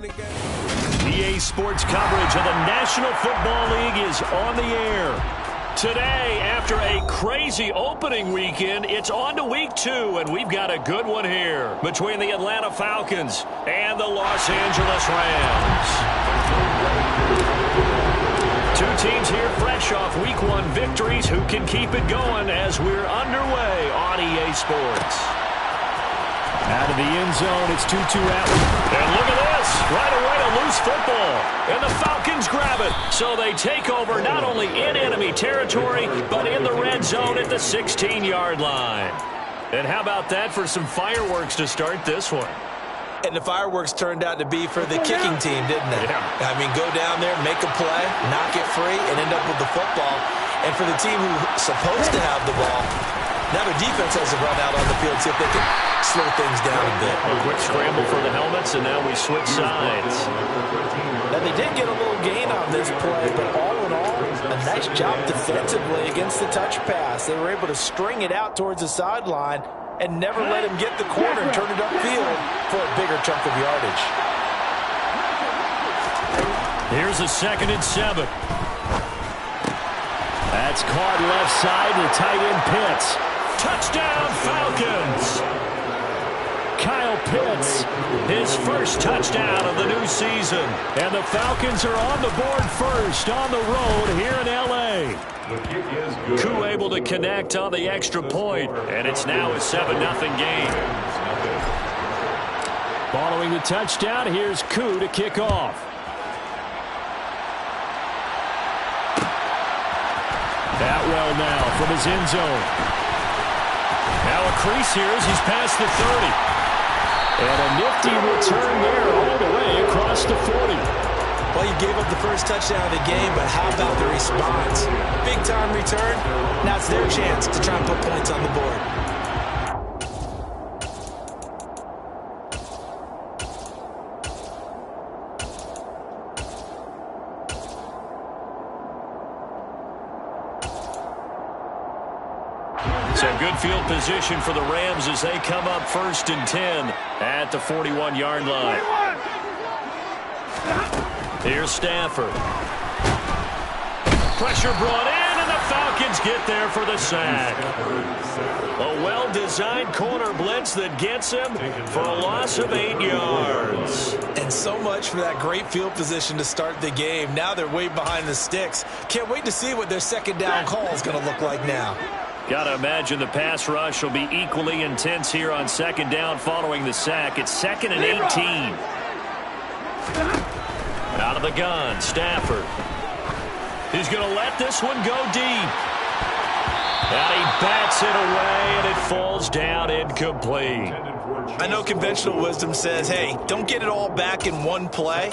EA Sports coverage of the National Football League is on the air. Today, after a crazy opening weekend, it's on to week 2, and we've got a good one here between the Atlanta Falcons and the Los Angeles Rams. Two teams here fresh off week 1 victories who can keep it going as we're underway on EA Sports. Out of the end zone, it's 2-2 out. And look at this. Right away, a loose football. And the Falcons grab it. So they take over not only in enemy territory, but in the red zone at the 16-yard line. And how about that for some fireworks to start this one? And the fireworks turned out to be for the kicking team, didn't they? Yeah. I mean, go down there, make a play, knock it free, and end up with the football. And for the team who's supposed to have the ball, now their defense has to run out on the field, see if they can slow things down a bit. A quick scramble for the helmets, and now we switch sides. Now, they did get a little gain on this play, but all in all, a nice job defensively against the touch pass. They were able to string it out towards the sideline and never let him get the corner and turn it upfield for a bigger chunk of yardage. Here's a 2nd and 7. That's caught left side to tight end Pitts. Touchdown, Falcons! Kyle Pitts, his first touchdown of the new season. And the Falcons are on the board first on the road here in L.A. Koo able to connect on the extra point, and it's now a 7-0 game. Following the touchdown, here's Koo to kick off. Atwell now from his end zone. Now a crease here as he's past the 30. And a nifty return there all the way across the 40. Well, he gave up the first touchdown of the game, but how about the response? Big-time return. Now it's their chance to try and put points on the board. So good field position for the Rams as they come up 1st and 10 at the 41-yard line. Here's Stafford. Pressure brought in, and the Falcons get there for the sack. A well-designed corner blitz that gets him for a loss of 8 yards. And so much for that great field position to start the game. Now they're way behind the sticks. Can't wait to see what their 2nd down call is going to look like now. Got to imagine the pass rush will be equally intense here on 2nd down following the sack. It's 2nd and 18. Out of the gun, Stafford. He's going to let this one go deep. And he bats it away, and it falls down incomplete. I know conventional wisdom says, hey, don't get it all back in one play.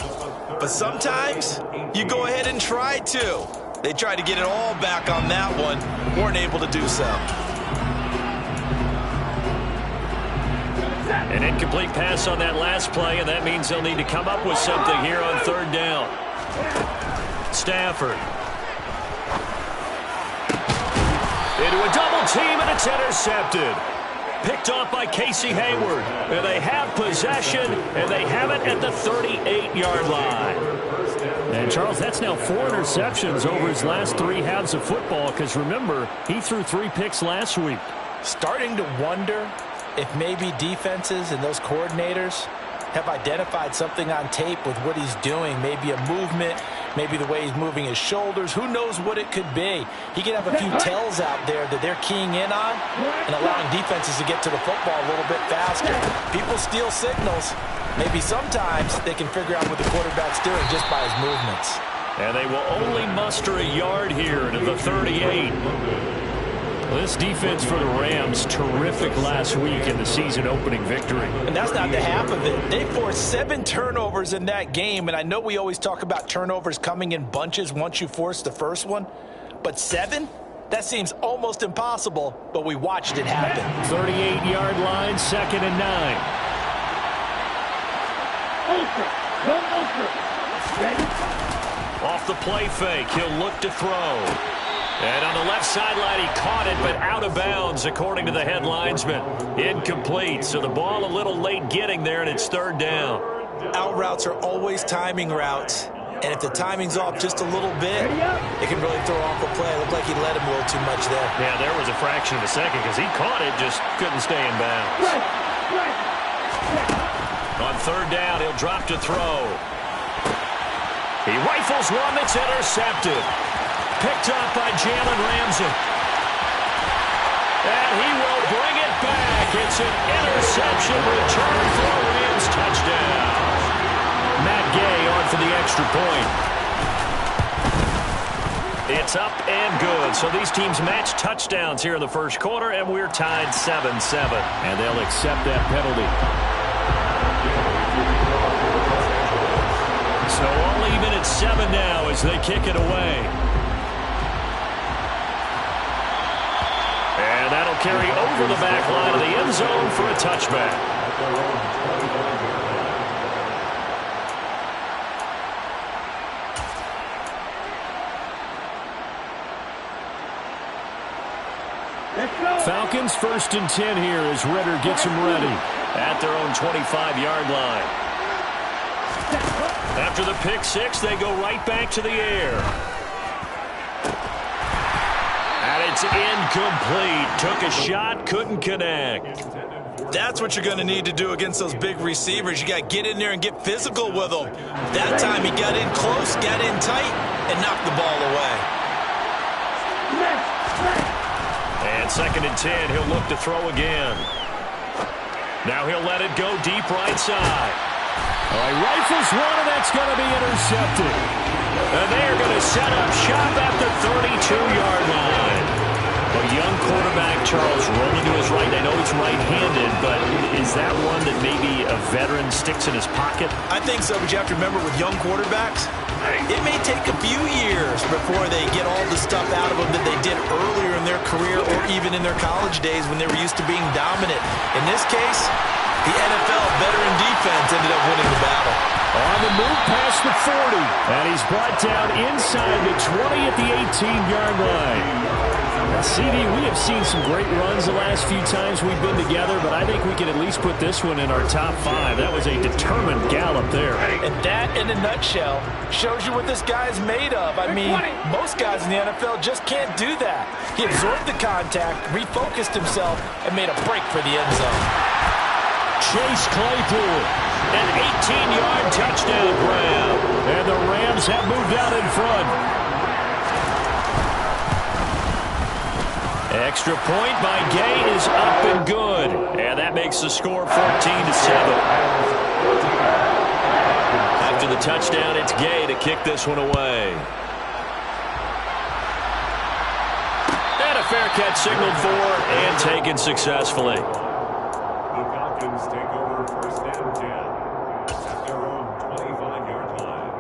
But sometimes you go ahead and try to. They tried to get it all back on that one. Weren't able to do so. An incomplete pass on that last play, and that means they'll need to come up with something here on 3rd down. Stafford. Into a double team, and it's intercepted. Picked off by Casey Hayward. And they have possession, and they have it at the 38-yard line. And, Charles, that's now 4 interceptions over his last 3 halves of football, because, remember, he threw 3 picks last week. Starting to wonder if maybe defenses and those coordinators have identified something on tape with what he's doing. Maybe a movement, maybe the way he's moving his shoulders. Who knows what it could be? He could have a few tells out there that they're keying in on and allowing defenses to get to the football a little bit faster. People steal signals. Maybe sometimes they can figure out what the quarterback's doing just by his movements. And they will only muster a yard here to the 38. This defense for the Rams, terrific last week in the season-opening victory. And that's not the half of it. They forced 7 turnovers in that game, and I know we always talk about turnovers coming in bunches once you force the first one, but 7? That seems almost impossible, but we watched it happen. 38-yard line, 2nd and 9. Off the play fake, he'll look to throw. And on the left sideline, he caught it, but out of bounds, according to the head linesman. Incomplete, so the ball a little late getting there, and it's 3rd down. Out routes are always timing routes. And if the timing's off just a little bit, it can really throw off a play. It looked like he let him a little too much there. Yeah, there was a fraction of a second because he caught it, just couldn't stay in bounds. On third down, he'll drop to throw. He rifles one that's intercepted. Picked up by Jalen Ramsey. And he will bring it back. It's an interception return for a Rams touchdown. Matt Gay on for the extra point. It's up and good. So these teams match touchdowns here in the first quarter, and we're tied 7-7. And they'll accept that penalty. So all even at 7 now as they kick it away. And that'll carry over the back line of the end zone for a touchback. Falcons 1st and 10 here as Ritter gets them ready at their own 25-yard line. After the pick six, they go right back to the air. And it's incomplete. Took a shot, couldn't connect. That's what you're going to need to do against those big receivers. You got to get in there and get physical with them. That time he got in close, got in tight, and knocked the ball away. And 2nd and 10, he'll look to throw again. Now he'll let it go deep right side. He rifles one, and that's going to be intercepted. And they're going to set up shop at the 32-yard line. A young quarterback, Charles, rolling to his right. I know he's right-handed, but is that one that maybe a veteran sticks in his pocket? I think so, but you have to remember with young quarterbacks, it may take a few years before they get all the stuff out of them that they did earlier in their career or even in their college days when they were used to being dominant. In this case, the NFL veteran defense ended up winning the battle. On the move past the 40, and he's brought down inside the 20 at the 18-yard line. CD, we have seen some great runs the last few times we've been together, but I think we can at least put this one in our top 5. That was a determined gallop there. And that, in a nutshell, shows you what this guy is made of. I mean, most guys in the NFL just can't do that. He absorbed the contact, refocused himself, and made a break for the end zone. Chase Claypool, an 18-yard touchdown grab. And the Rams have moved out in front. Extra point by Gay is up and good. And that makes the score 14-7. After the touchdown, it's Gay to kick this one away. And a fair catch signaled for and taken successfully. The Falcons take over 1st and 10 at their own 25-yard line.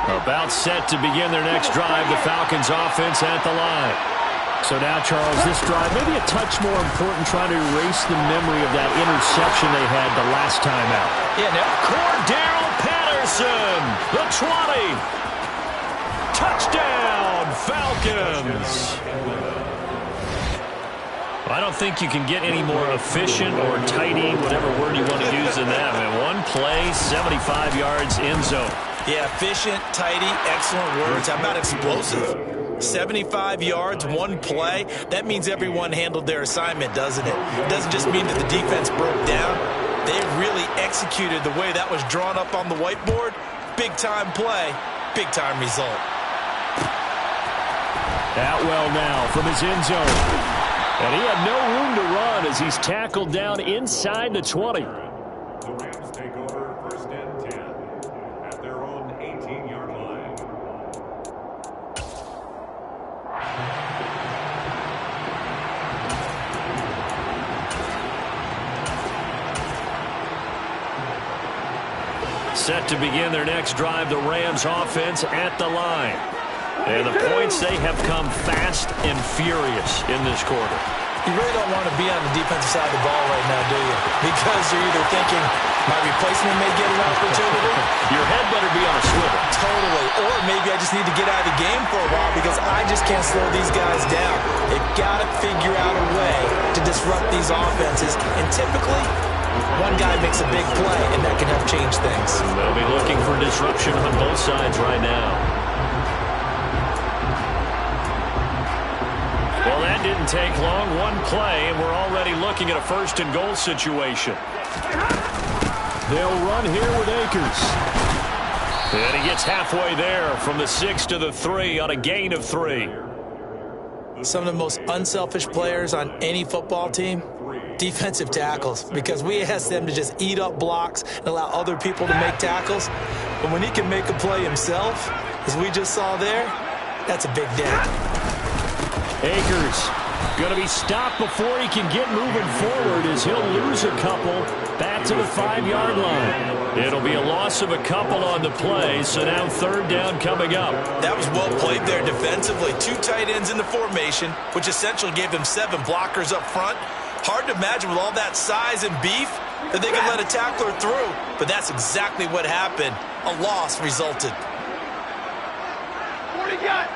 About set to begin their next drive, the Falcons offense at the line. So now, Charles, this drive maybe a touch more important, trying to erase the memory of that interception they had the last time out. Yeah, now Cordero Patterson, the 20. Touchdown, Falcons. I don't think you can get any more efficient or tidy, whatever word you want to use in that. Man, one play, 75 yards in zone. Yeah, efficient, tidy, excellent words. How about explosive? 75 yards, one play. That means everyone handled their assignment, doesn't it? It doesn't just mean that the defense broke down. They really executed the way that was drawn up on the whiteboard. Big-time play, big-time result. Atwell now from his end zone. And he had no room to run as he's tackled down inside the 20. The Rams take over 1st and 10 at their own 18-yard line. Set to begin their next drive, the Rams offense at the line. And the points, they have come fast and furious in this quarter. You really don't want to be on the defensive side of the ball right now, do you? Because you're either thinking, my replacement may get an opportunity. Your head better be on a swivel. Totally. Or maybe I just need to get out of the game for a while because I just can't slow these guys down. They've got to figure out a way to disrupt these offenses. And typically, one guy makes a big play, and that can help change things. They'll be looking for disruption on both sides right now. Well, that didn't take long. One play, and we're already looking at a first-and-goal situation. They'll run here with Akers. And he gets halfway there from the 6 to the 3 on a gain of 3. Some of the most unselfish players on any football team, defensive tackles, because we ask them to just eat up blocks and allow other people to make tackles. But when he can make a play himself, as we just saw there, that's a big dent. Akers going to be stopped before he can get moving forward as he'll lose a couple back to the 5-yard line. It'll be a loss of a couple on the play, so now third down coming up. That was well played there defensively. 2 tight ends in the formation, which essentially gave them 7 blockers up front. Hard to imagine with all that size and beef that they could let a tackler through, but that's exactly what happened. A loss resulted. 40 got.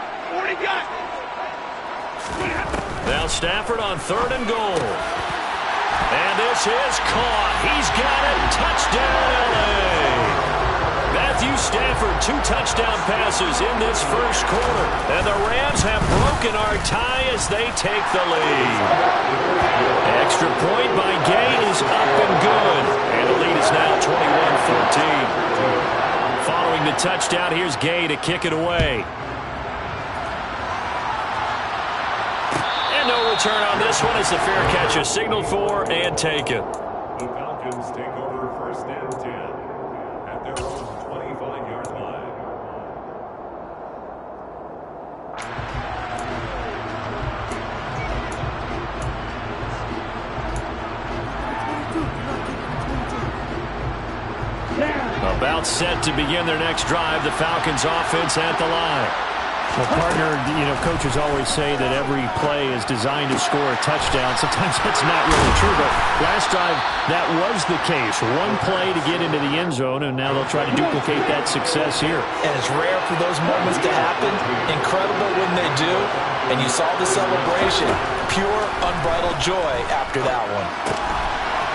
Now Stafford on 3rd and goal. And this is caught. He's got it. Touchdown, L.A. Matthew Stafford, 2 touchdown passes in this first quarter. And the Rams have broken our tie as they take the lead. Extra point by Gay is up and good. And the lead is now 21-14. Following the touchdown, here's Gay to kick it away. No return on this one as the fair catch is signaled for and taken. The Falcons take over first and 10 at their own 25-yard line. About set to begin their next drive, the Falcons offense at the line. Well, partner, coaches always say that every play is designed to score a touchdown. Sometimes that's not really true, but last drive, that was the case. One play to get into the end zone, and now they'll try to duplicate that success here. And it's rare for those moments to happen. Incredible when they do. And you saw the celebration. Pure, unbridled joy after that one.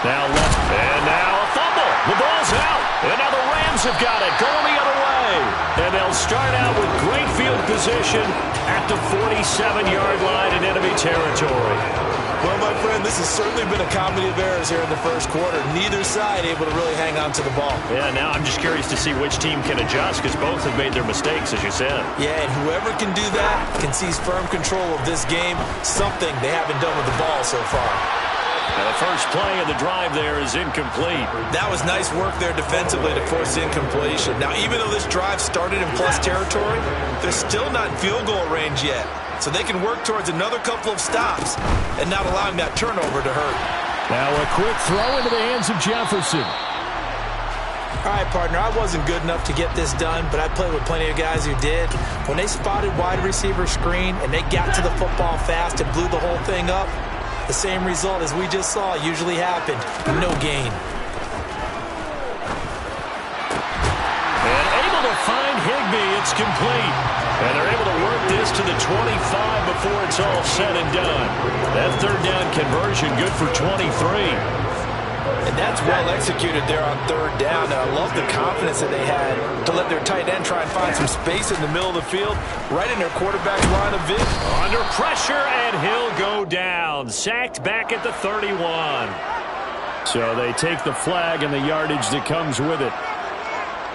Now left, and now a fumble. The ball's out, and now the Rams have got it, going the other way. And they'll start out with great field position at the 47-yard line in enemy territory. Well, my friend, this has certainly been a comedy of errors here in the first quarter. Neither side able to really hang on to the ball. Yeah, now I'm just curious to see which team can adjust because both have made their mistakes, as you said. Yeah, and whoever can do that can seize firm control of this game, something they haven't done with the ball so far. Now the first play of the drive there is incomplete. That was nice work there defensively to force incompletion. Now, even though this drive started in plus territory, they're still not in field goal range yet. So they can work towards another couple of stops and not allowing that turnover to hurt. Now a quick throw into the hands of Jefferson. All right, partner, I wasn't good enough to get this done, but I played with plenty of guys who did. When they spotted wide receiver screen and they got to the football fast and blew the whole thing up, the same result as we just saw usually happened. No gain. And able to find Higbee. It's complete. And they're able to work this to the 25 before it's all said and done. That third down conversion good for 23. And that's well executed there on third down. Now, I love the confidence that they had to let their tight end try and find some space in the middle of the field, right in their quarterback's line of vision. Under pressure, and he'll go down. Sacked back at the 31. So they take the flag and the yardage that comes with it.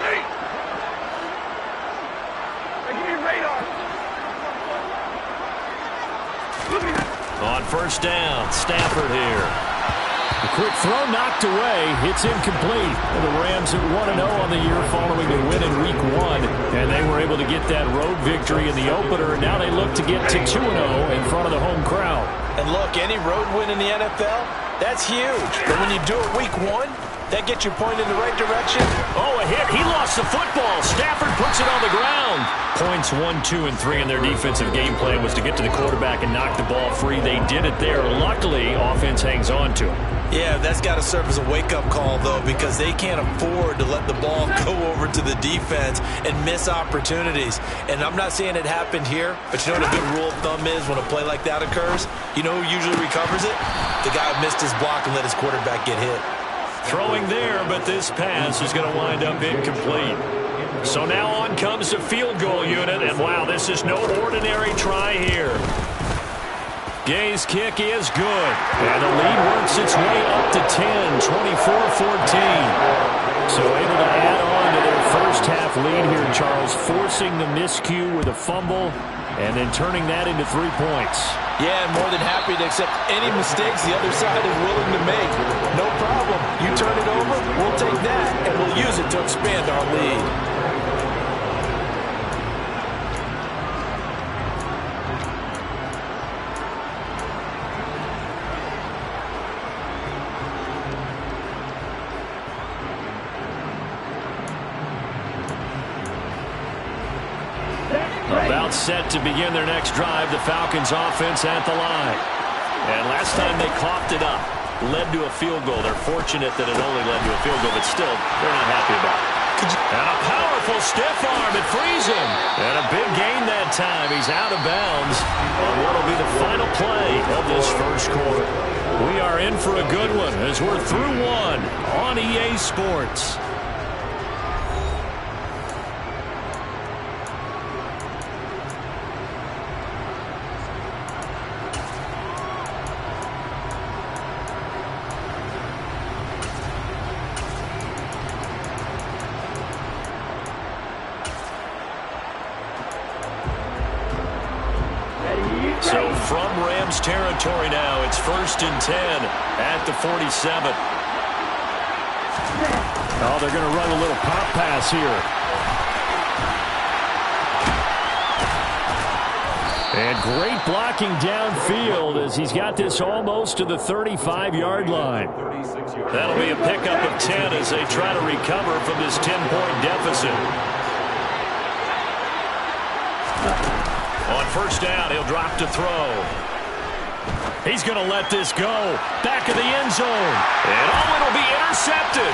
Hey, give me radar. On first down, Stafford here. A quick throw knocked away. It's incomplete. The Rams at 1-0 on the year following the win in Week 1. And they were able to get that road victory in the opener. And now they look to get to 2-0 in front of the home crowd. And look, any road win in the NFL, that's huge. But when you do it Week 1, That gets your point in the right direction. Oh, a hit. He lost the football. Stafford puts it on the ground. Points 1, 2, and 3 in their defensive game plan was to get to the quarterback and knock the ball free. They did it there. Luckily, offense hangs on to it. Yeah, that's got to serve as a wake-up call, though, because they can't afford to let the ball go over to the defense and miss opportunities. And I'm not saying it happened here, but you know what a good rule of thumb is when a play like that occurs? You know who usually recovers it? The guy who missed his block and let his quarterback get hit. Throwing there, but this pass is going to wind up incomplete. So now on comes the field goal unit, and wow, this is no ordinary try here. Gay's kick is good, and the lead works its way up to 10, 24-14. So able to add on to their first half lead here, Charles, forcing the miscue with a fumble and then turning that into 3 points. Yeah, more than happy to accept any mistakes the other side is willing to make. No problem. You turn it over, we'll take that, and we'll use it to expand our lead. About set to begin their next drive, the Falcons offense at the line. And last time they coughed it up, led to a field goal. They're fortunate that it only led to a field goal, but still, they're not happy about it. And a powerful stiff arm, it frees him. And a big gain that time. He's out of bounds on what will be the final play of this first quarter. We are in for a good one as we're through one on EA Sports. So from Rams territory now, it's 1st and 10 at the 47. Oh, they're going to run a little pop pass here. And great blocking downfield as he's got this almost to the 35-yard line. That'll be a pickup of 10 as they try to recover from this 10-point deficit. On first down, he'll drop to throw. He's going to let this go. Back of the end zone. And it'll be intercepted.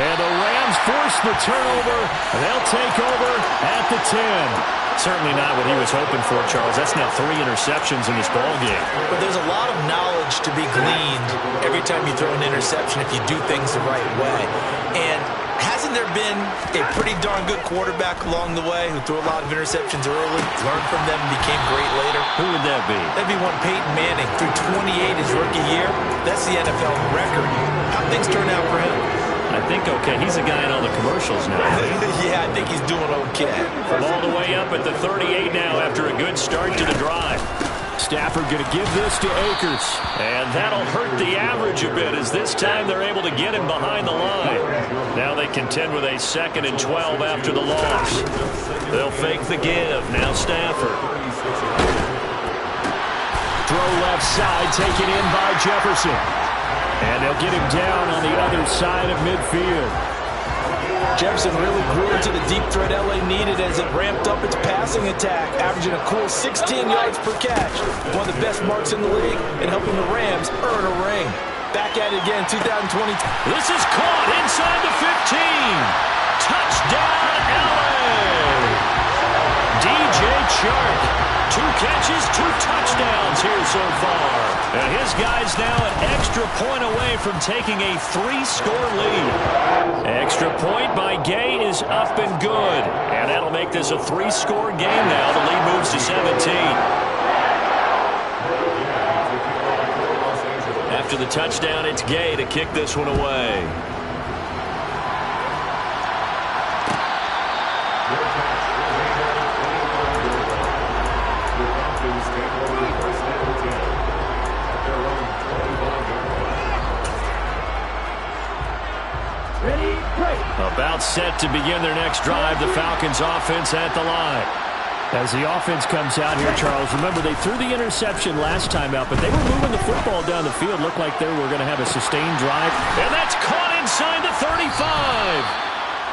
And the Rams force the turnover. They'll take over at the 10. Certainly not what he was hoping for, Charles. That's now 3 interceptions in this ballgame. But there's a lot of knowledge to be gleaned every time you throw an interception if you do things the right way. And hasn't there been a pretty darn good quarterback along the way who threw a lot of interceptions early, learned from them, and became great later? Who would that be? That'd be one Peyton Manning. Threw 28 his rookie year. That's the NFL record. How things turn out for him? I think okay. He's a guy in all the commercials now. Yeah, I think he's doing okay. From all the way up at the 38 now after a good start to the drive. Stafford going to give this to Akers. And that'll hurt the average a bit as this time they're able to get him behind the line. Now they contend with a 2nd and 12 after the loss. They'll fake the give. Now Stafford. Throw left side, taken in by Jefferson. And they'll get him down on the other side of midfield. Jefferson really grew into the deep threat LA needed as it ramped up its passing attack, averaging a cool 16 yards per catch. One of the best marks in the league and helping the Rams earn a ring. Back at it again, 2020. This is caught inside the 15. Touchdown, LA. DJ Chark. 2 catches, 2 touchdowns here so far. And his guy's now an extra point away from taking a 3-score lead. Extra point by Gay is up and good. And that'll make this a 3-score game now. The lead moves to 17. After the touchdown, it's Gay to kick this one away. About set to begin their next drive, the Falcons offense at the line. As the offense comes out here, Charles, remember they threw the interception last time out, but they were moving the football down the field. Looked like they were going to have a sustained drive. And that's caught inside the 35.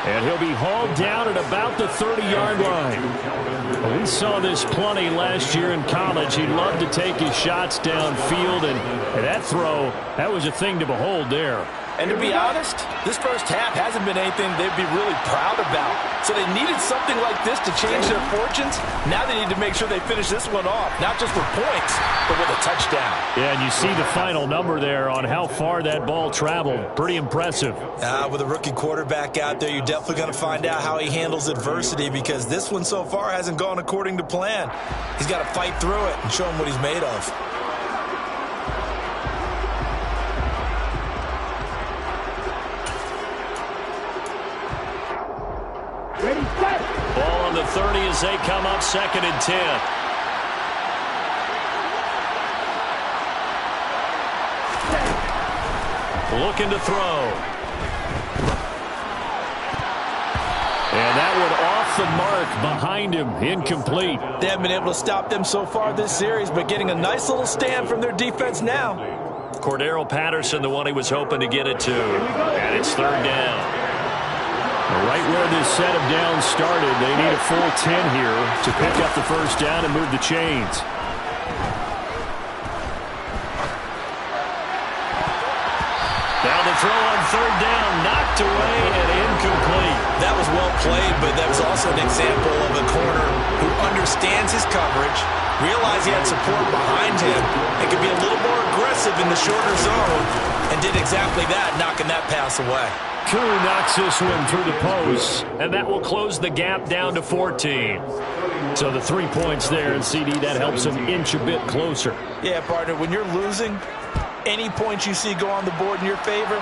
And he'll be hauled down at about the 30-yard line. We saw this plenty last year in college. He loved to take his shots downfield, and that throw, that was a thing to behold there. And to be honest, this first half hasn't been anything they'd be really proud about. So they needed something like this to change their fortunes. Now they need to make sure they finish this one off, not just with points, but with a touchdown. Yeah, and you see the final number there on how far that ball traveled. Pretty impressive. With a rookie quarterback out there, you're definitely going to find out how he handles adversity, because this one so far hasn't gone according to plan. He's got to fight through it and show him what he's made of. Ball on the 30 as they come up 2nd and 10. Looking to throw. And that one off the mark behind him. Incomplete. They haven't been able to stop them so far this series, but getting a nice little stand from their defense now. Cordero Patterson, the one he was hoping to get it to. And it's 3rd down. Right where this set of downs started, they need a full 10 here to pick up the first down and move the chains. Down the throw on 3rd down, knocked away and incomplete. That was well played, but that was also an example of a corner who understands his coverage, realized he had support behind him, and could be a little more aggressive in the shorter zone, and did exactly that, knocking that pass away. Koo knocks this one through the post. And that will close the gap down to 14. So the 3 points there, and CD, that helps them inch a bit closer. Yeah, partner, when you're losing, any points you see go on the board in your favor,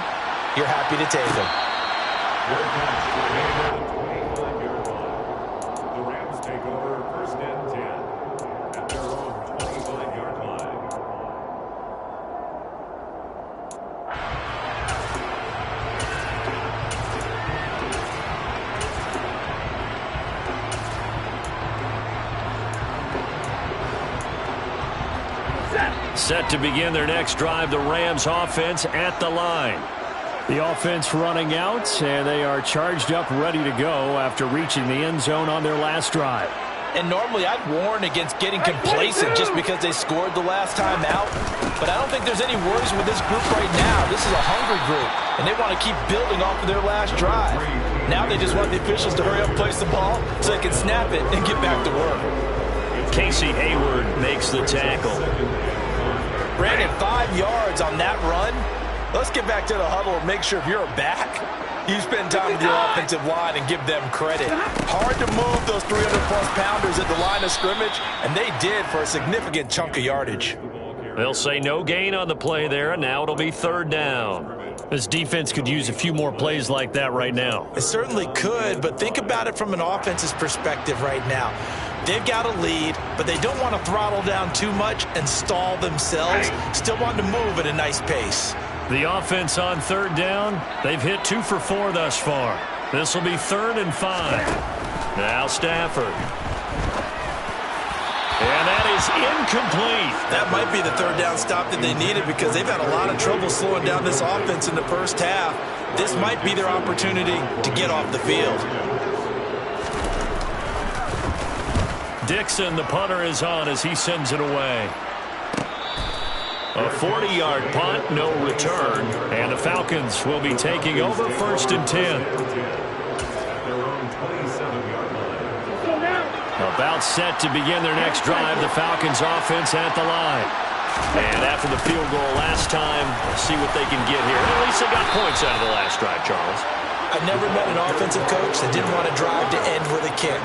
you're happy to take them. The Rams take over 1st and 10 at their own 25-yard line. Set to begin their next drive, the Rams offense at the line. The offense running out, and they are charged up, ready to go after reaching the end zone on their last drive. And normally I'd warn against getting complacent just because they scored the last time out. But I don't think there's any worries with this group right now. This is a hungry group, and they want to keep building off of their last drive. Now they just want the officials to hurry up and place the ball so they can snap it and get back to work. Casey Hayward makes the tackle. Brandon, 5 yards on that run. Let's get back to the huddle and make sure if you're back, you spend time with your offensive line and give them credit. Hard to move those 300-plus pounders at the line of scrimmage, and they did for a significant chunk of yardage. They'll say no gain on the play there, and now it'll be 3rd down. This defense could use a few more plays like that right now. It certainly could, but think about it from an offense's perspective right now. They've got a lead, but they don't want to throttle down too much and stall themselves. Still want to move at a nice pace. The offense on 3rd down, they've hit 2 for 4 thus far. This will be 3rd and 5. Now Stafford. And that is incomplete. That might be the 3rd down stop that they needed, because they've had a lot of trouble slowing down this offense in the first half. This might be their opportunity to get off the field. Dixon, the punter, is on as he sends it away. A 40-yard punt, no return. And the Falcons will be taking over 1st and 10. About set to begin their next drive, the Falcons offense at the line. And after the field goal last time, see what they can get here. At least they got points out of the last drive, Charles. I've never met an offensive coach that didn't want to drive to end with a kick.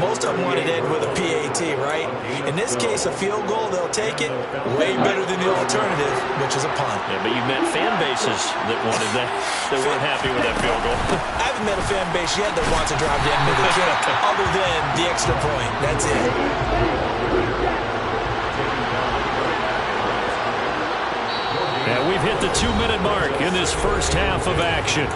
Most of them wanted to end with a PAT, right? In this case, a field goal, they'll take it way better than the alternative, which is a punt. Yeah, but you've met fan bases that wanted that, that weren't happy with that field goal. I haven't met a fan base yet that wants to drive to end with a kick, other than the extra point. That's it. And we've hit the 2-minute mark in this first half of action.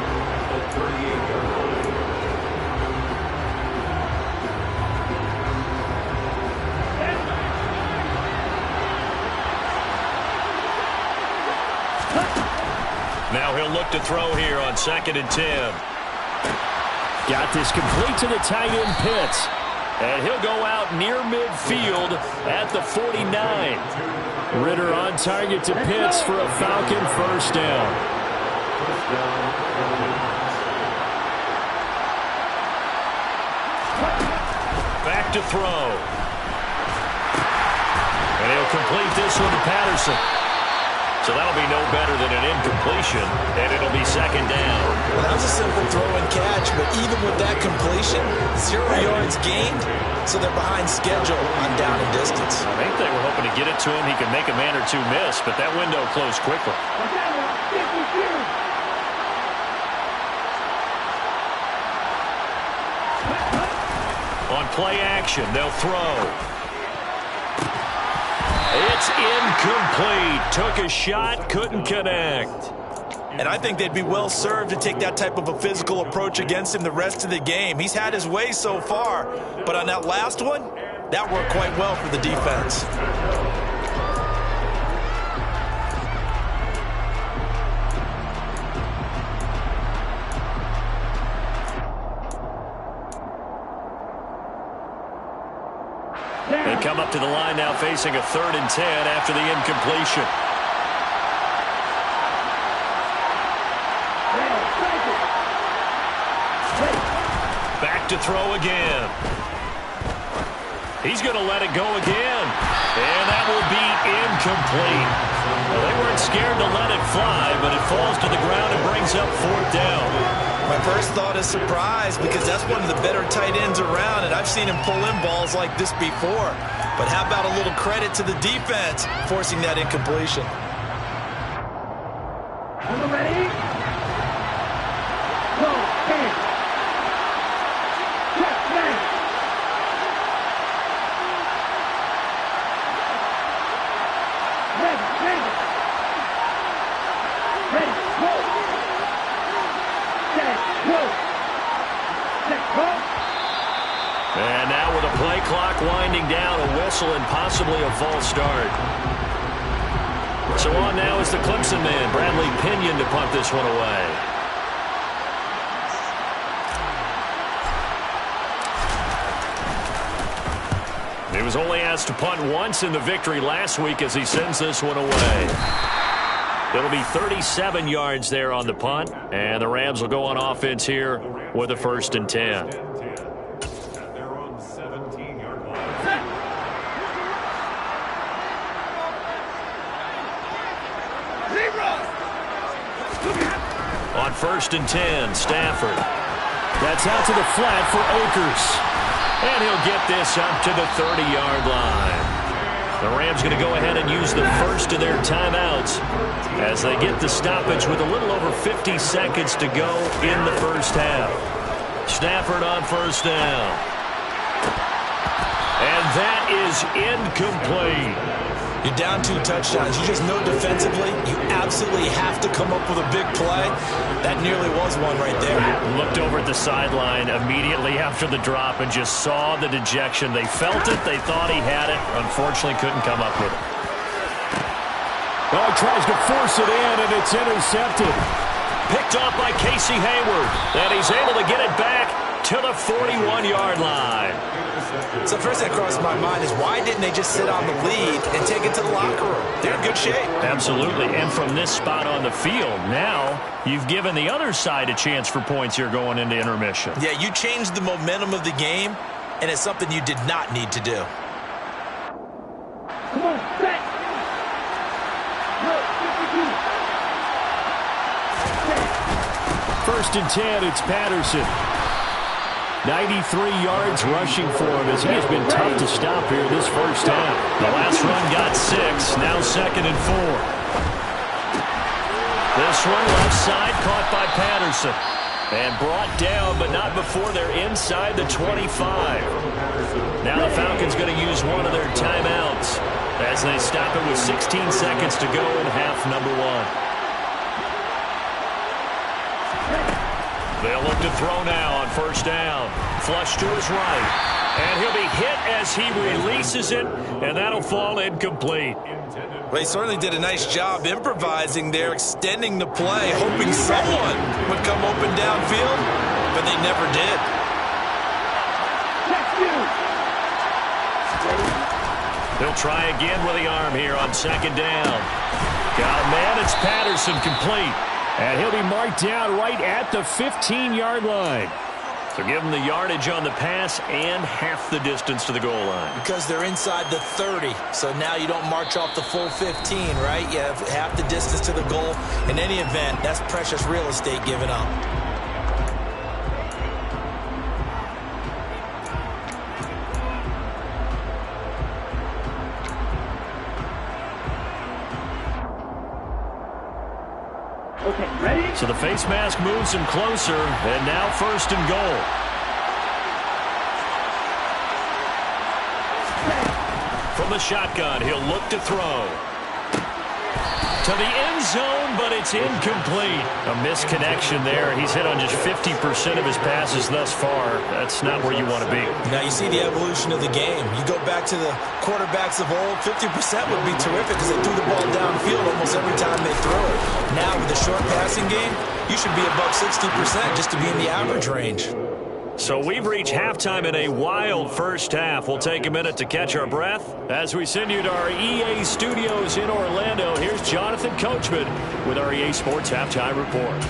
look to throw here on 2nd and 10. Got this complete to the tight end Pitts. And he'll go out near midfield at the 49. Ritter on target to Pitts for a Falcon first down. Back to throw. And he'll complete this one to Patterson. So that'll be no better than an incompletion, and it'll be 2nd down. Well, that was a simple throw and catch, but even with that completion, 0 yards gained, so they're behind schedule on down and distance. I think they were hoping to get it to him. He could make a man or two miss, but that window closed quickly. On play action, they'll throw. It's incomplete. Took a shot, couldn't connect. And I think they'd be well served to take that type of a physical approach against him the rest of the game. He's had his way so far, but on that last one, that worked quite well for the defense. They come up to the line now facing a 3rd and 10 after the incompletion. Back to throw again. He's going to let it go again. And that will be incomplete. Well, they weren't scared to let it fly, but it falls to the ground and brings up 4th down. My first thought is surprise, because that's one of the better tight ends around, and I've seen him pull in balls like this before. But how about a little credit to the defense forcing that incompletion? Ready? Go, hey. Check, man. Ready, go. And now with a play clock winding down, a whistle and possibly a false start. So on now is the Clemson man, Bradley Pinion, to punt this one away. He was only asked to punt once in the victory last week as he sends this one away. It'll be 37 yards there on the punt, and the Rams will go on offense here with a 1st and 10. They're on 17-yard line. On 1st and 10, Stafford. That's out to the flat for Akers. And he'll get this up to the 30-yard line. The Rams going to go ahead and use the first of their timeouts as they get the stoppage with a little over 50 seconds to go in the first half. Stafford on 1st down. And that is incomplete. You're down 2 touchdowns. You just know defensively you absolutely have to come up with a big play. That nearly was one right there. Looked over at the sideline immediately after the drop and just saw the dejection. They felt it. They thought he had it. Unfortunately, couldn't come up with it. Oh, tries to force it in, and it's intercepted. Picked off by Casey Hayward. And he's able to get it back to the 41-yard line. So first that crossed my mind is why didn't they just sit on the lead and take it to the locker room? They're in good shape. Absolutely. And from this spot on the field, now you've given the other side a chance for points here going into intermission. Yeah, you changed the momentum of the game, and it's something you did not need to do. Come on, set. First and 10, it's Patterson. 93 yards rushing for him as he has been tough to stop here this first half. The last run got 6, now 2nd and 4. This one left side caught by Patterson. And brought down, but not before they're inside the 25. Now the Falcons going to use one of their timeouts as they stop it with 16 seconds to go in half number 1. They'll look to throw now on first down. Flush to his right. And he'll be hit as he releases it, and that'll fall incomplete. Well, he certainly did a nice job improvising there, extending the play, hoping someone would come open downfield, but they never did. He'll try again with the arm here on second down. Got a man. It's Patterson, complete. And he'll be marked down right at the 15-yard line. So give them the yardage on the pass and half the distance to the goal line. Because they're inside the 30, so now you don't march off the full 15, right? You have half the distance to the goal. In any event, that's precious real estate given up. Okay, ready? So the face mask moves him closer, and now first and goal. From the shotgun, he'll look to throw. To the end zone, but it's incomplete. A misconnection there. He's hit on just 50% of his passes thus far. That's not where you want to be. Now you see the evolution of the game. You go back to the quarterbacks of old, 50% would be terrific because they threw the ball downfield almost every time they threw it. Now with the short passing game, you should be above 60% just to be in the average range. So we've reached halftime in a wild first half. We'll take a minute to catch our breath. As we send you to our EA studios in Orlando, here's Jonathan Coachman with our EA Sports Halftime Report.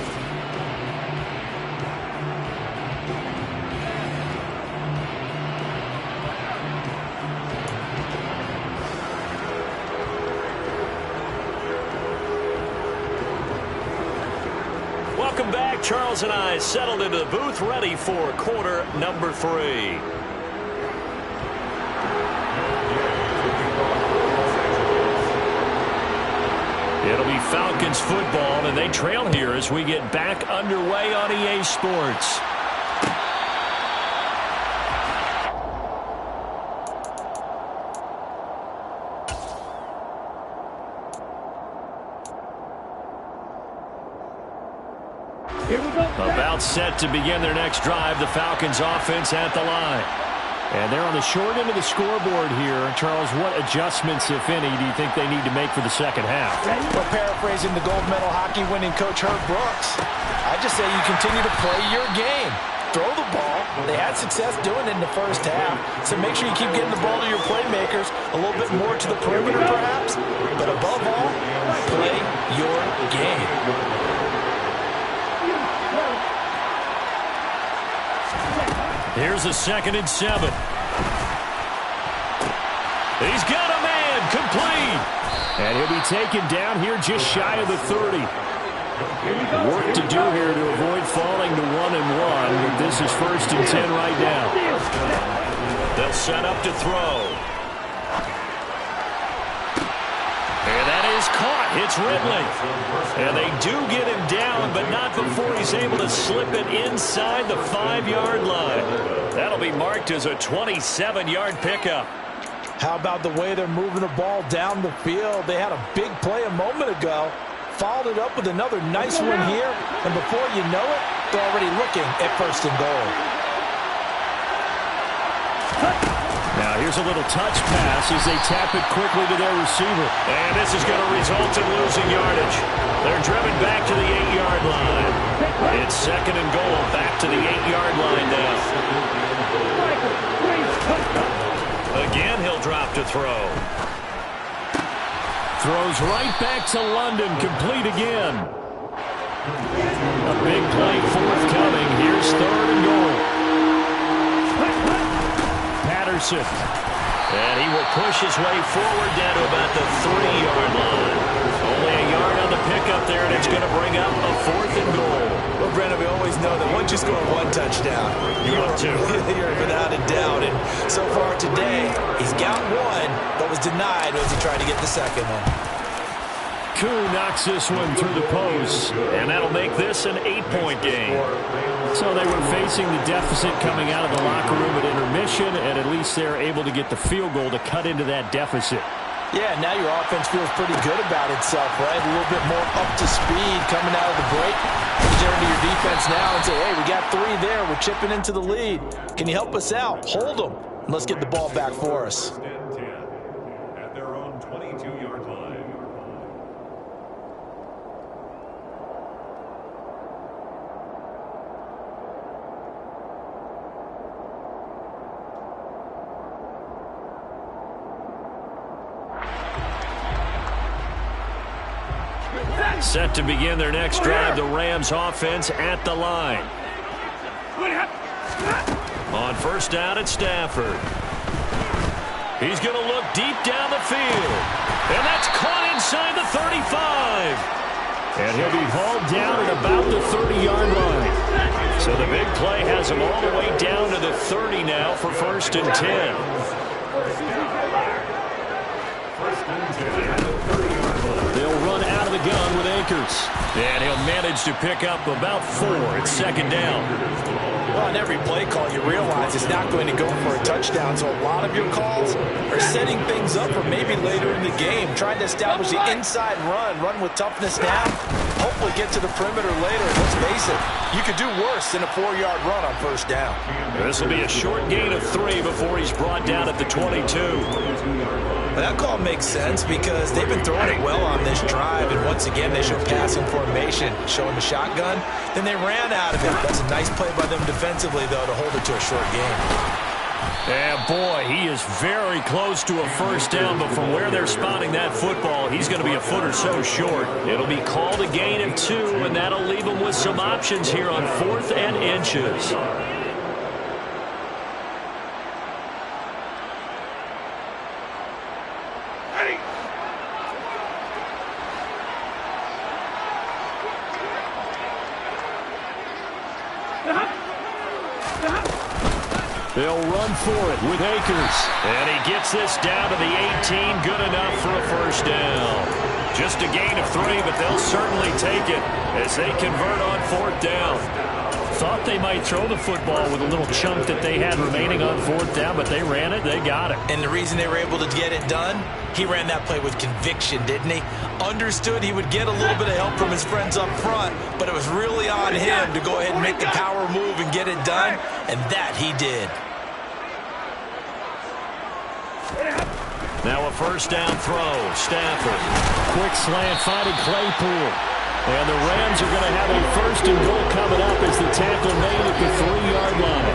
Welcome back. Charles and I settled into the booth, ready for quarter number 3. It'll be Falcons football, and they trail here as we get back underway on EA Sports. About set to begin their next drive, the Falcons offense at the line. And they're on the short end of the scoreboard here. Charles, what adjustments, if any, do you think they need to make for the second half? Well, paraphrasing the gold medal hockey winning coach Herb Brooks, I just say you continue to play your game. Throw the ball. They had success doing it in the first half, so make sure you keep getting the ball to your playmakers, a little bit more to the perimeter perhaps, but above all, play your game. Here's a 2nd and 7. He's got a man, complete. And he'll be taken down here just shy of the 30. Work to do here to avoid falling to 1-1, but this is 1st and 10 right now. They'll set up to throw. And that is caught. It's Ridley. And they do get him down, but not before he's able to slip it inside the 5-yard line. That'll be marked as a 27-yard pickup. How about the way they're moving the ball down the field? They had a big play a moment ago, followed it up with another nice one here, and before you know it, they're already looking at 1st and goal. Now here's a little touch pass as they tap it quickly to their receiver. And this is going to result in losing yardage. They're driven back to the 8-yard line. It's 2nd and goal, back to the 8-yard line now. Again, he'll drop to throw. Throws right back to London, complete again. A big play forthcoming. Here's 3rd and goal. Patterson. And he will push his way forward down to about the 3-yard line. Only a yard on the pickup there, and it's going to bring up a 4th and goal. Well, Brandon, we always know that once you score 1 touchdown, You're up 2. You're without a doubt. And so far today, he's got 1, but was denied as he tried to get the 2nd one. Koo knocks this one through the post. And that'll make this an 8-point game. So they were facing the deficit coming out of the locker room at intermission, and at least they're able to get the field goal to cut into that deficit. Yeah, now your offense feels pretty good about itself, right? A little bit more up to speed coming out of the break. You turn to your defense now and say, hey, we got 3 there. We're chipping into the lead. Can you help us out? Hold them. And let's get the ball back for us. First and 10 at their own 22-yard line. Set to begin their next drive, the Rams offense at the line. On first down, it's Stafford. He's going to look deep down the field. And that's caught inside the 35. And he'll be hauled down at about the 30-yard line. So the big play has him all the way down to the 30 now for first and 10. They'll run out of the gun with Akers. And he'll manage to pick up about 4 at second down. Well, on every play call, you realize it's not going to go for a touchdown. So a lot of your calls are setting things up for maybe later in the game, trying to establish the inside run with toughness now, hopefully get to the perimeter later. Let's face it, you could do worse than a 4-yard run on first down. This will be a short gain of 3 before he's brought down at the 22. That call makes sense because they've been throwing it well on this drive, and once again they show passing formation, showing the shotgun. Then they ran out of it. That's a nice play by them defensively, though, to hold it to a short game. And boy, he is very close to a first down, but from where they're spotting that football, he's going to be a foot or so short. It'll be called a gain of 2, and that'll leave him with some options here on 4th and inches. They'll run for it with Akers. And he gets this down to the 18. Good enough for a first down. Just a gain of 3, but they'll certainly take it as they convert on 4th down. Thought they might throw the football with a little chunk that they had remaining on 4th down, but they ran it. They got it. And the reason they were able to get it done, he ran that play with conviction, didn't he? Understood he would get a little bit of help from his friends up front, but it was really on him to go ahead and make the power move and get it done, and that he did. Now a first down throw. Stafford. Quick slant finding Claypool. And the Rams are going to have a first and goal coming up as the tackle made at the 3-yard line.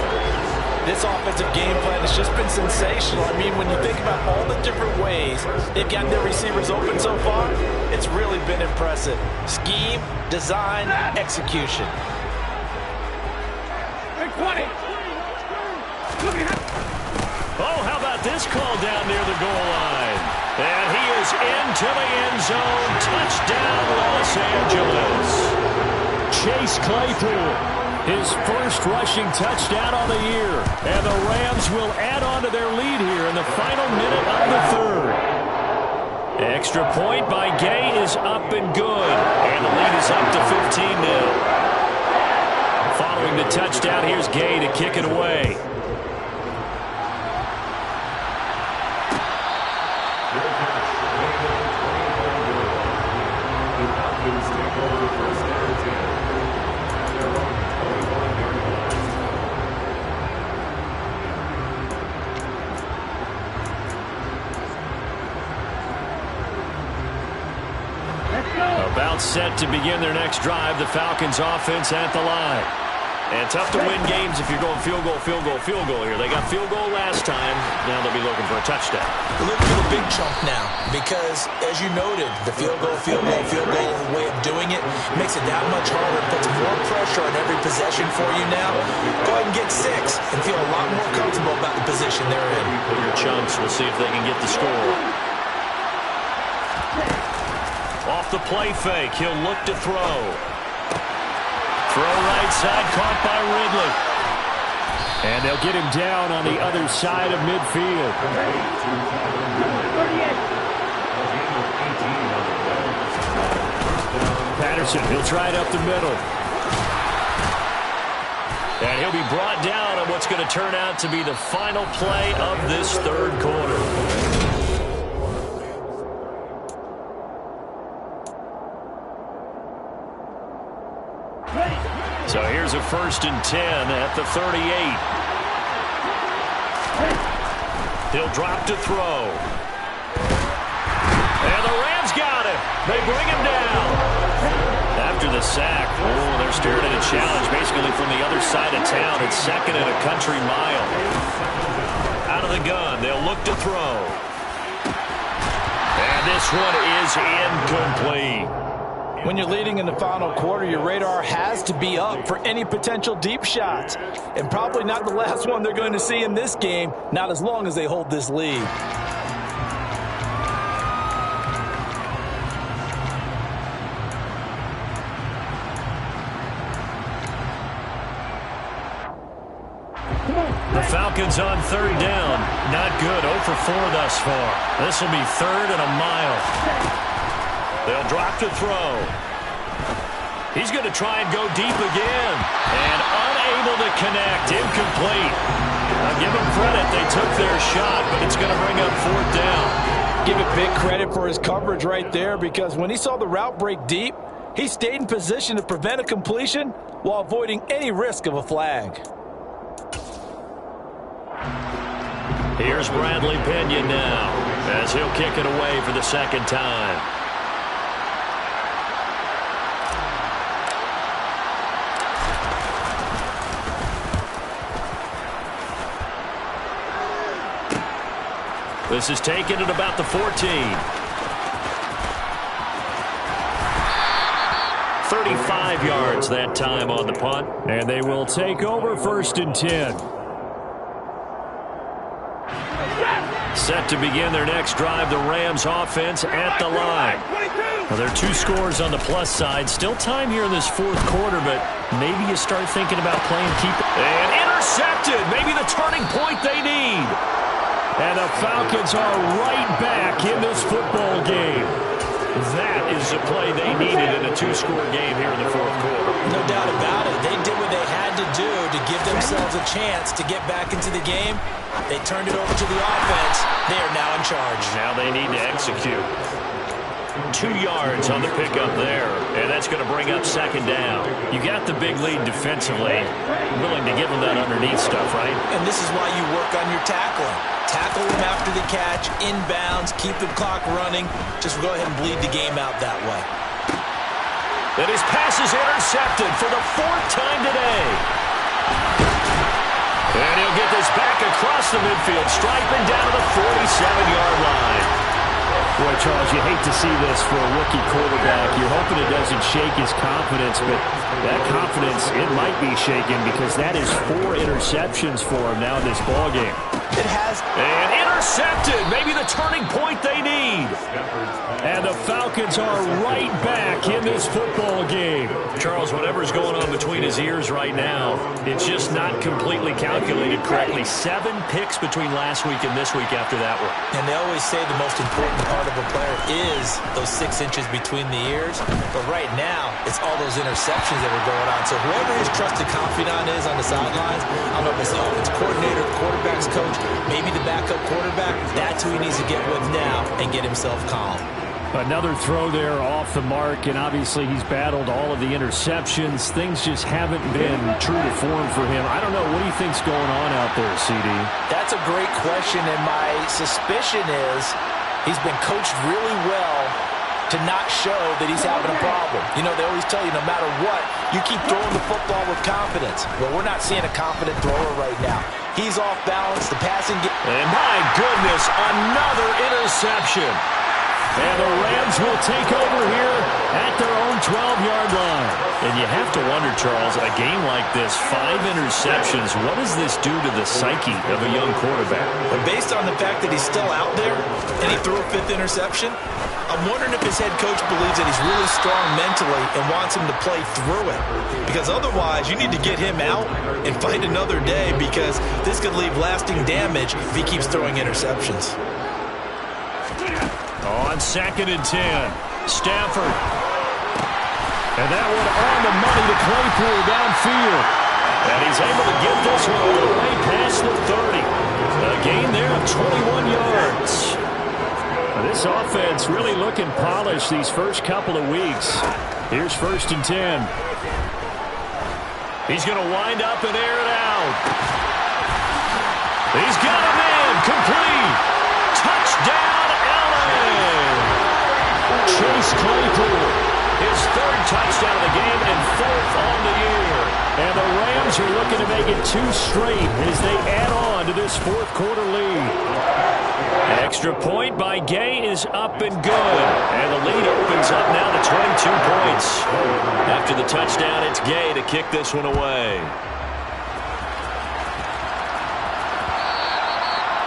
This offensive game plan has just been sensational. I mean, when you think about all the different ways they've gotten their receivers open so far, it's really been impressive. Scheme, design, execution. Oh, how about this call down near the goal line? And he is into the end zone. Touchdown, Los Angeles. Chase Claypool, his first rushing touchdown of the year. And the Rams will add on to their lead here in the final minute of the 3rd. Extra point by Gay is up and good. And the lead is up to 15 now. Following the touchdown, here's Gay to kick it away. About set to begin their next drive, the Falcons offense at the line. And tough to win games if you're going field goal, field goal, field goal here. They got field goal last time. Now they'll be looking for a touchdown. They're looking for the big chunk now because, as you noted, the field goal way of doing it makes it that much harder. It puts more pressure on every possession for you now. Go ahead and get 6 and feel a lot more comfortable about the position they're in. Bigger chunks. We'll see if they can get the score. Off the play fake, he'll look to throw. Throw right side, caught by Ridley. And they'll get him down on the other side of midfield. Patterson, he'll try it up the middle. And he'll be brought down on what's going to turn out to be the final play of this 3rd quarter. has a 1st and 10 at the 38. He'll drop to throw. And the Rams got him. They bring him down. After the sack, they're staring at a challenge basically from the other side of town. It's 2nd and a country mile. Out of the gun, they'll look to throw. And this one is incomplete. When you're leading in the final quarter, your radar has to be up for any potential deep shots. And probably not the last one they're going to see in this game, not as long as they hold this lead. The Falcons on 3rd down. Not good. 0 for 4 thus far. This will be 3rd and a mile. They'll drop to throw. He's going to try and go deep again. And unable to connect. Incomplete. I'll give them credit. They took their shot, but it's going to bring up 4th down. Give it big credit for his coverage right there, because when he saw the route break deep, he stayed in position to prevent a completion while avoiding any risk of a flag. Here's Bradley Pinion now as he'll kick it away for the 2nd time. This is taken at about the 14. 35 yards that time on the punt. And they will take over 1st and 10. Set to begin their next drive, the Rams offense at the line. Well, there are 2 scores on the plus side. Still time here in this 4th quarter, but maybe you start thinking about playing keep. And intercepted. Maybe the turning point they need. And the Falcons are right back in this football game. That is the play they needed in a 2-score game here in the 4th quarter. No doubt about it. They did what they had to do to give themselves a chance to get back into the game. They turned it over to the offense. They are now in charge. Now they need to execute. 2 yards on the pickup there, and that's going to bring up 2nd down. You got the big lead defensively. Willing to give them that underneath stuff, right? And this is why you work on your tackling. Tackle them after the catch, inbounds, keep the clock running. Just go ahead and bleed the game out that way. And his pass is intercepted for the 4th time today. And he'll get this back across the midfield, striping down to the 47-yard line. Boy, Charles, you hate to see this for a rookie quarterback. You're hoping it doesn't shake his confidence, but that confidence, it might be shaken because that is 4 interceptions for him now in this ballgame. It has. And intercepted. Maybe the turning point they need. And the Falcons are right back in this football game. Charles, whatever's going on between his ears right now, it's just not completely calculated correctly. 7 picks between last week and this week after that one. And they always say the most important part of a player is those 6 inches between the ears. But right now, it's all those interceptions that are going on. So whoever his trusted confidant is on the sidelines, I don't know if it's the offense coordinator, the quarterback's coach, maybe the backup quarterback, that's who he needs to get with now and get himself calm. Another throw there off the mark, and obviously he's battled all of the interceptions. Things just haven't been true to form for him. I don't know. What do you think's going on out there, CD? That's a great question, and my suspicion is he's been coached really well to not show that he's having a problem. You know, they always tell you no matter what, you keep throwing the football with confidence. Well, we're not seeing a confident thrower right now. He's off balance. The passing game. And my goodness, another interception. And the Rams will take over here at their own 12-yard line. And you have to wonder, Charles, a game like this, 5 interceptions, what does this do to the psyche of a young quarterback? But based on the fact that he's still out there and he threw a 5th interception, I'm wondering if his head coach believes that he's really strong mentally and wants him to play through it. Because otherwise, you need to get him out and find another day, because this could leave lasting damage if he keeps throwing interceptions. On 2nd and 10, Stafford. And that one on the money to Claypool downfield. And he's able to get this one all the way past the 30. A gain there of 21 yards. This offense really looking polished these first couple of weeks. Here's 1st and 10. He's going to wind up and air it out. He's got a man. Complete. Touchdown, LA. Chase Claypool. His third touchdown of the game and fourth on the year. And the Rams are looking to make it 2 straight as they add on to this fourth quarter lead. Extra point by Gay is up and good. And the lead opens up now to 22 points. After the touchdown, it's Gay to kick this one away.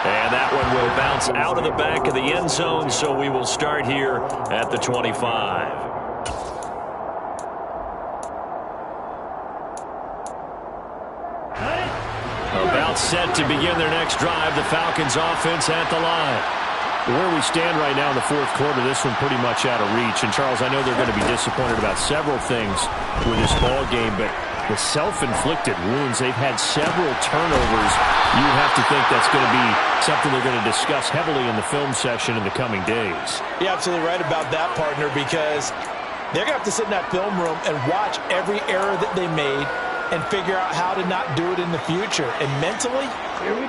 And that one will bounce out of the back of the end zone, so we will start here at the 25. About set to begin their next drive, the Falcons offense at the line. Where we stand right now in the fourth quarter, this one pretty much out of reach. And, Charles, I know they're going to be disappointed about several things with this ball game, but the self-inflicted wounds, they've had several turnovers. You have to think that's going to be something they're going to discuss heavily in the film session in the coming days. You're absolutely right about that, partner, because they're going to have to sit in that film room and watch every error that they made and figure out how to not do it in the future. And mentally,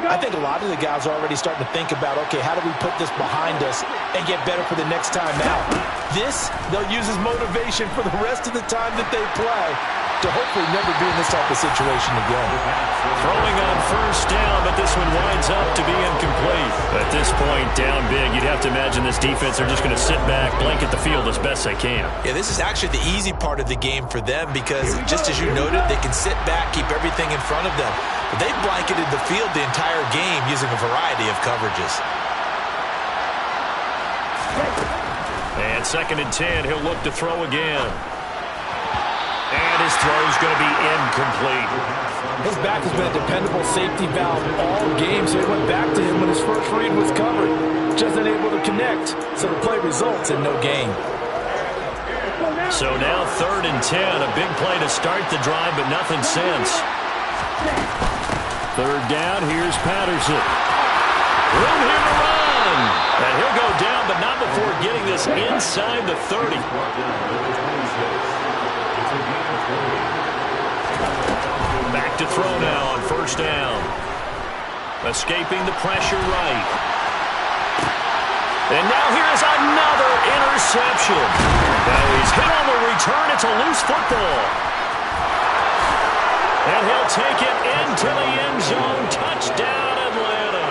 I think a lot of the guys are already starting to think about, okay, how do we put this behind us and get better for the next time out? This, they'll use as motivation for the rest of the time that they play to hopefully never be in this type of situation again. Throwing on first down, but this one winds up to be incomplete. At this point, down big, you'd have to imagine this defense are just going to sit back, blanket the field as best they can. Yeah, this is actually the easy part of the game for them because, just as you noted, they can sit back, keep everything in front of them. But they've blanketed the field the entire game using a variety of coverages. And 2nd and 10, he'll look to throw again. And his throw's going to be incomplete. His back has been a dependable safety valve all game, so he went back to him when his first read was covered. Just unable to connect, so the play results in no gain. So now 3rd and 10, a big play to start the drive, but nothing since. 3rd down, here's Patterson. Room here to run. And he'll go down, but not before getting this inside the 30. Back to throw now on first down. Escaping the pressure right. And now here's another interception. Now he's hit on the return. It's a loose football. And he'll take it into the end zone. Touchdown, Atlanta.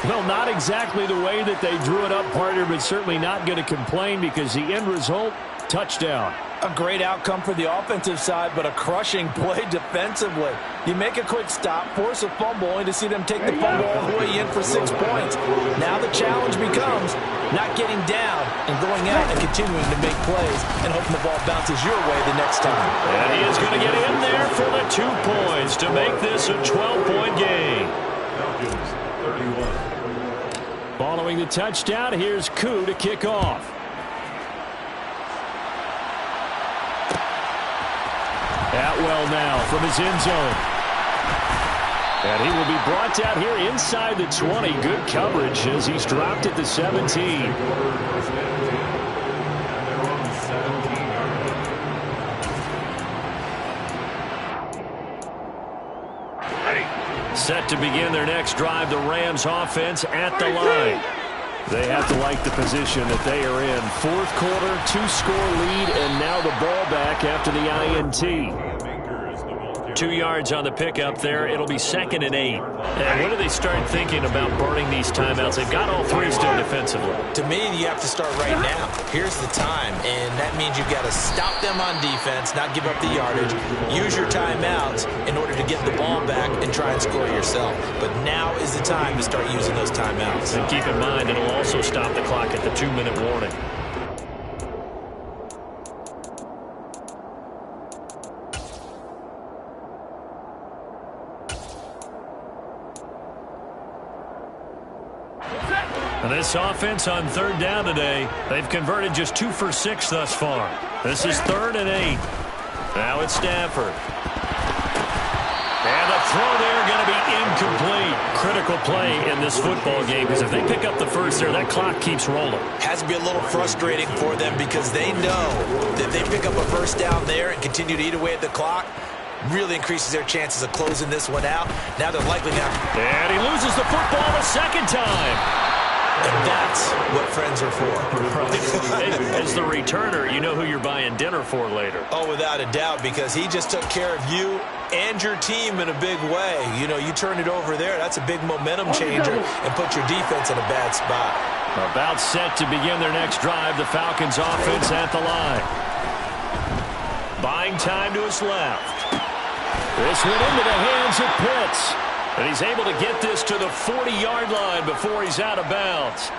Well, not exactly the way that they drew it up, partner, but certainly not going to complain because the end result, touchdown. A great outcome for the offensive side, but a crushing play defensively. You make a quick stop, force a fumble, only to see them take the fumble all the way in for 6 points. Now the challenge becomes not getting down and going out and continuing to make plays and hoping the ball bounces your way the next time. And he is going to get in there for the 2 points to make this a 12-point game. Following the touchdown, here's Koo to kick off. Atwell now from his end zone. And he will be brought down here inside the 20. Good coverage as he's dropped at the 17. Set to begin their next drive, the Rams offense at the line. They have to like the position that they are in. Fourth quarter, 2-score lead, and now the ball back after the INT. 2 yards on the pickup there. It'll be 2nd and 8. And when do they start thinking about burning these timeouts? They've got all 3 still defensively. To me, you have to start right now. Here's the time, and that means you've got to stop them on defense, not give up the yardage, use your timeouts in order to get the ball back and try and score yourself. But now is the time to start using those timeouts. And keep in mind, it'll also stop the clock at the 2-minute warning. And this offense on 3rd down today, they've converted just 2 for 6 thus far. This is 3rd and 8. Now it's Stafford. And the throw there going to be incomplete. critical play in this football game because if they pick up the first there, that clock keeps rolling. Has to be a little frustrating for them because they know that if they pick up a first down there and continue to eat away at the clock, really increases their chances of closing this one out. Now they're likely to have... And he loses the football a second time. And that's what friends are for. As the returner, you know who you're buying dinner for later. Oh, without a doubt, because he just took care of you and your team in a big way. You know, you turn it over there, that's a big momentum changer and put your defense in a bad spot. About set to begin their next drive, the Falcons offense at the line. Buying time to his left. This went into the hands of Pitts. And he's able to get this to the 40-yard line before he's out of bounds.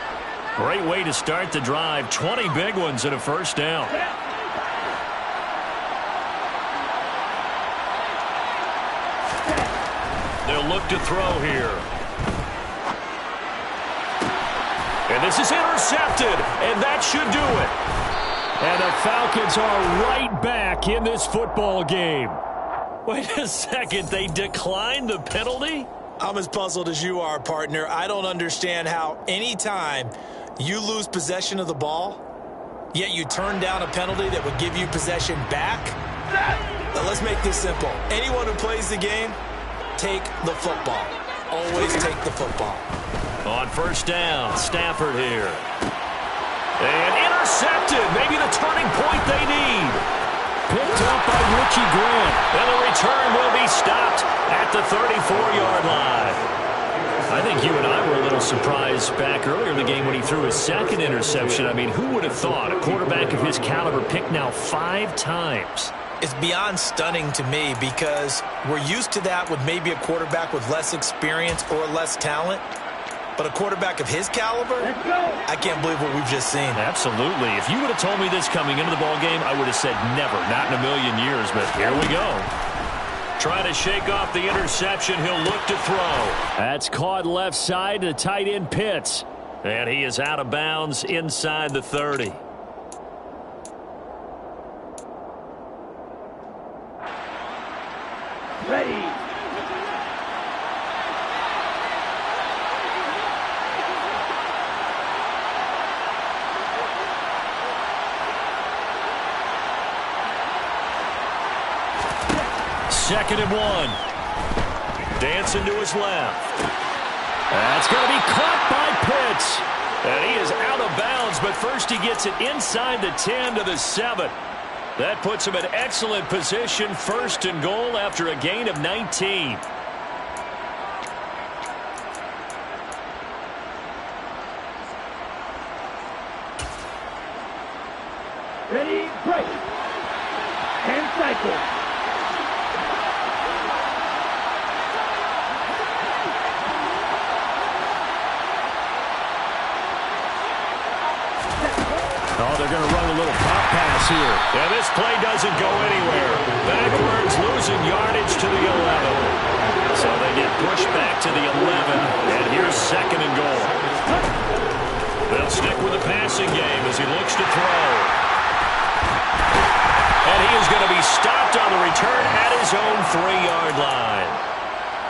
Great way to start the drive. 20 big ones and a first down. They'll look to throw here. And this is intercepted, and that should do it. And the Falcons are right back in this football game. Wait a second, they declined the penalty? I'm as puzzled as you are, partner. I don't understand how any time you lose possession of the ball, yet you turn down a penalty that would give you possession back. Now let's make this simple. Anyone who plays the game, take the football. Always take the football. On first down, Stafford here. And intercepted. Maybe the turning point they need. Picked up by Richie Grant. And the return will be stopped at the 34-yard line. I think you and I were a little surprised back earlier in the game when he threw his second interception. I mean, who would have thought a quarterback of his caliber picked now 5 times? It's beyond stunning to me because we're used to that with maybe a quarterback with less experience or less talent. But a quarterback of his caliber, I can't believe what we've just seen. Absolutely. If you would have told me this coming into the ball game, I would have said never, not in a million years. But here we go. Trying to shake off the interception. He'll look to throw. That's caught left side to tight end Pitts. And he is out of bounds inside the 30. Ready. Second and 1. Dancing to his left. That's going to be caught by Pitts. And he is out of bounds, but first he gets it inside the 10 to the 7. That puts him in excellent position, first and goal after a gain of 19. Ready, break. And cycle. Oh, they're going to run a little pop pass here. And this play doesn't go anywhere. Backwards, losing yardage to the 11. So they get pushed back to the 11. And here's second and goal. They'll stick with the passing game as he looks to throw. And he is going to be stopped on the return at his own 3-yard line.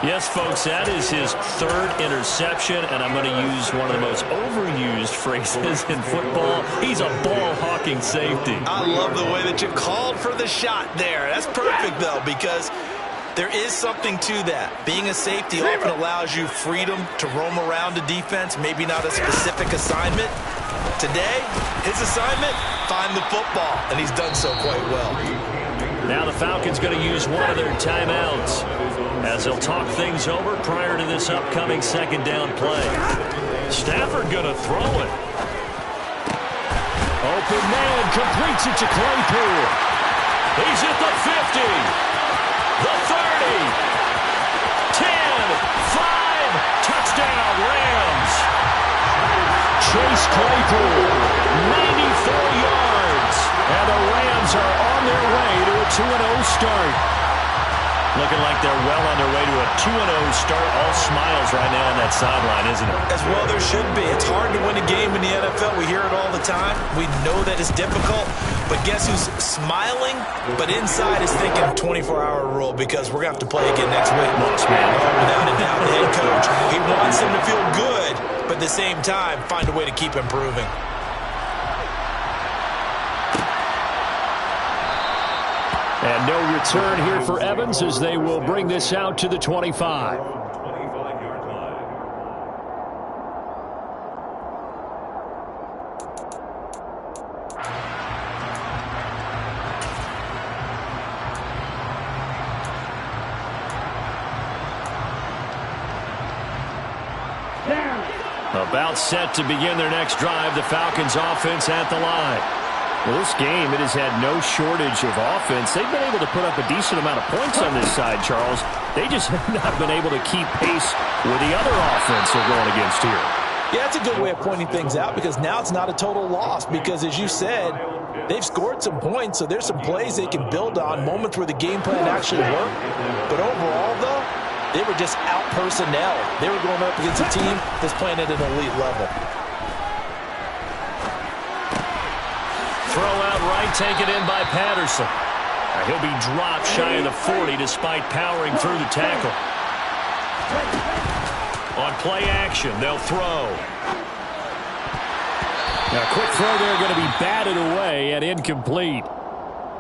Yes, folks, that is his 3rd interception, and I'm going to use one of the most overused phrases in football. He's a ball-hawking safety. I love the way that you called for the shot there. That's perfect, though, because there is something to that. Being a safety often allows you freedom to roam around a defense, maybe not a specific assignment. Today, his assignment, find the football, and he's done so quite well. Now the Falcons going to use one of their timeouts as they'll talk things over prior to this upcoming second down play. Stafford going to throw it. Open man completes it to Claypool. He's at the 50, the 30, 10, 5, touchdown Rams. Chase Claypool, 94 yards. And the Rams are on their way to a 2-0 start. Looking like they're well on their way to a 2-0 start. All smiles right now on that sideline, isn't it? As well there should be. It's hard to win a game in the NFL. We hear it all the time. We know that it's difficult. But guess who's smiling? But inside is thinking 24-hour rule because we're going to have to play again next week. Lost man. Oh, without a doubt, the head coach. He wants them to feel good, but at the same time, find a way to keep improving. And no return here for Evans as they will bring this out to the 25. 25-yard line. About set to begin their next drive, the Falcons offense at the line. Well, this game, it has had no shortage of offense. They've been able to put up a decent amount of points on this side, Charles. They just have not been able to keep pace with the other offense they're going against here. Yeah, that's a good way of pointing things out because now it's not a total loss because, as you said, they've scored some points, so there's some plays they can build on, moments where the game plan actually worked. But overall, though, they were just out personnel. They were going up against a team that's playing at an elite level. Throw out right, taken in by Patterson. He'll be dropped shy of the 40 despite powering through the tackle. On play action, they'll throw. Now, a quick throw there going to be batted away and incomplete.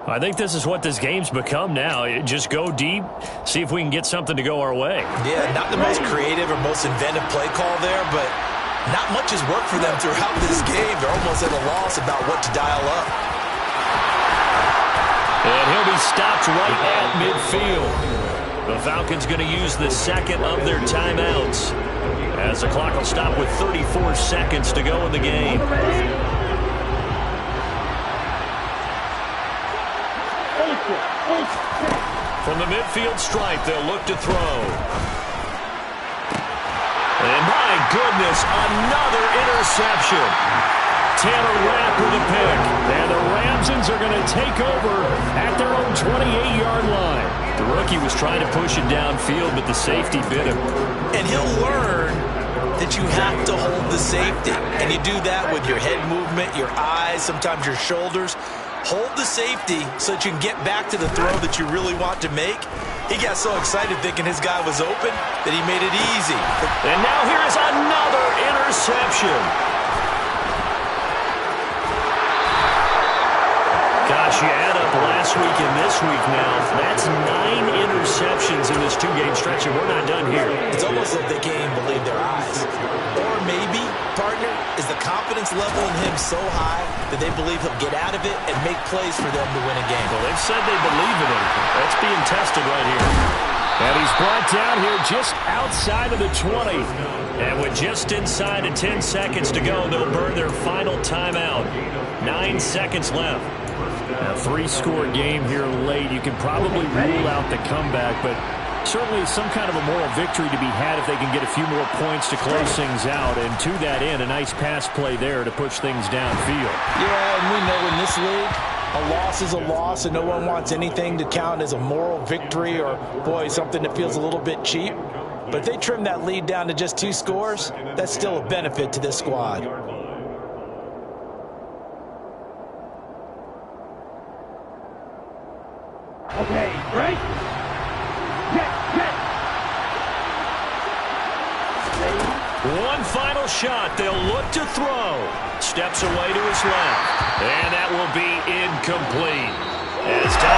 I think this is what this game's become now. Just go deep, see if we can get something to go our way. Yeah, not the most creative or most inventive play call there, but not much has worked for them throughout this game. They're almost at a loss about what to dial up. And he'll be stopped right at midfield. The Falcons going to use the second of their timeouts as the clock will stop with 34 seconds to go in the game. From the midfield stripe, they'll look to throw. And my goodness, another interception. Taylor Rapp with a pick. And the Ramsons are going to take over at their own 28-yard line. The rookie was trying to push it downfield, but the safety bit him. And he'll learn that you have to hold the safety. And you do that with your head movement, your eyes, sometimes your shoulders. Hold the safety so that you can get back to the throw that you really want to make. He got so excited thinking his guy was open that he made it easy. And now here is another interception. Gosh, you add up last week and this week now. That's 9 interceptions in this 2-game stretch, and we're not done here. It's almost like they can't even believe their eyes. Or maybe, partner, is the confidence level in him so high that they believe he'll get out of it and make plays for them to win a game. Well, they've said they believe in him. That's being tested right here. And he's brought down here just outside of the 20. And with just inside of 10 seconds to go, they'll burn their final timeout. 9 seconds left. A 3-score game here late. You can probably rule out the comeback, but certainly some kind of a moral victory to be had if they can get a few more points to close things out. And to that end, a nice pass play there to push things downfield. Yeah, and we know in this league, a loss is a loss, and no one wants anything to count as a moral victory or, boy, something that feels a little bit cheap. But if they trim that lead down to just 2 scores, that's still a benefit to this squad. Okay, break. Check. One final shot. They'll look to throw. Steps away to his left. And that will be incomplete. As time